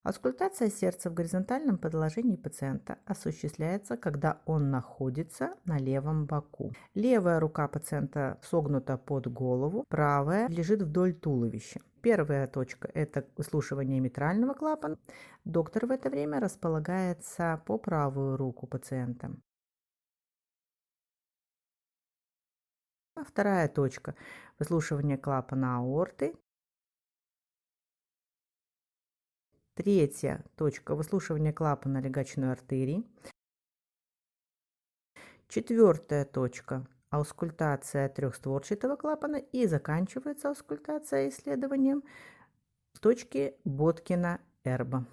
Аскультация сердца в горизонтальном положении пациента осуществляется, когда он находится на левом боку. Левая рука пациента согнута под голову, правая лежит вдоль туловища. Первая точка – это выслушивание митрального клапана. Доктор в это время располагается по правую руку пациента. А вторая точка – выслушивание клапана аорты. Третья точка – выслушивание клапана легочной артерии. Четвертая точка – аускультация трехстворчатого клапана, и заканчивается аускультация исследованием в точке Боткина-Эрба.